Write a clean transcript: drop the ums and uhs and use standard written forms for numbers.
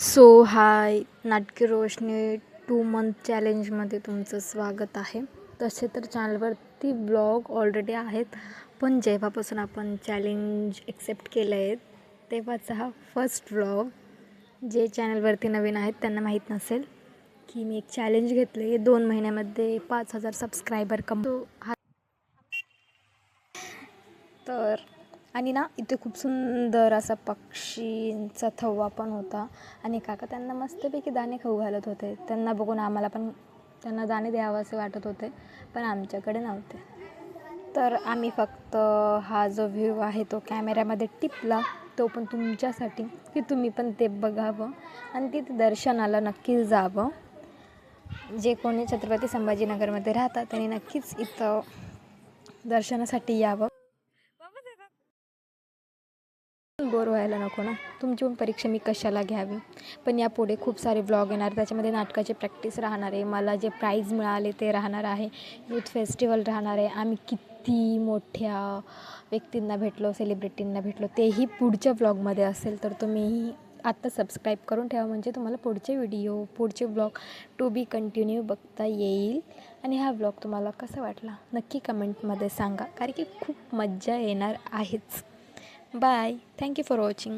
So हाय, नाटकी रोशनी 2 month चॅलेंजमध्ये तुमचं स्वागत आहे. तसे तर चॅनलवरती ब्लॉग ऑलरेडी आहेत, पण जेव्हापासून आपण चॅलेंज एक्सेप्ट केलं आहे तेव्हाचा हा फर्स्ट व्लॉग. जे चॅनलवरती नवीन आहेत त्यांना माहीत नसेल की मी एक चॅलेंज घेतलं आहे 2 महिन्यामध्ये 5,000 सबस्क्रायबर हा तर आणि ना इथे खूप सुंदर असा पक्षींचा थवा पण होता आणि काका त्यांना मस्तपैकी दाणे खाऊ घालत होते. त्यांना बघून आम्हाला पण त्यांना दाणे द्यावं असे वाटत होते, पण आमच्याकडे नव्हते. तर आम्ही फक्त हा जो व्ह्यू आहे तो कॅमेऱ्यामध्ये टिपला, तो पण तुमच्यासाठी की तुम्ही पण ते बघावं आणि तिथे दर्शनाला नक्कीच जावं. जे कोणी छत्रपती संभाजीनगरमध्ये राहतात त्यांनी नक्कीच इथं दर्शनासाठी यावं. बोर व्हायला नको ना, तुमची पण परीक्षा मी कशाला घ्यावी. पण यापुढे खूप सारे ब्लॉग येणार, त्याच्यामध्ये नाटकाची प्रॅक्टिस राहणार आहे, मला जे प्राईज मिळाले ते राहणार आहे, यूथ फेस्टिवल राहणार आहे, आम्ही किती मोठ्या व्यक्तींना भेटलो, सेलिब्रिटींना भेटलो तेही पुढच्या ब्लॉगमध्ये असेल. तर तुम्ही आत्ता सबस्क्राईब करून ठेवा, म्हणजे तुम्हाला पुढचे व्हिडिओ पुढचे ब्लॉग टू बी कंटिन्यू बघता येईल. आणि हा ब्लॉग तुम्हाला कसा वाटला नक्की कमेंटमध्ये सांगा, कारण की खूप मज्जा येणार आहेच. Bye. Thank you for watching.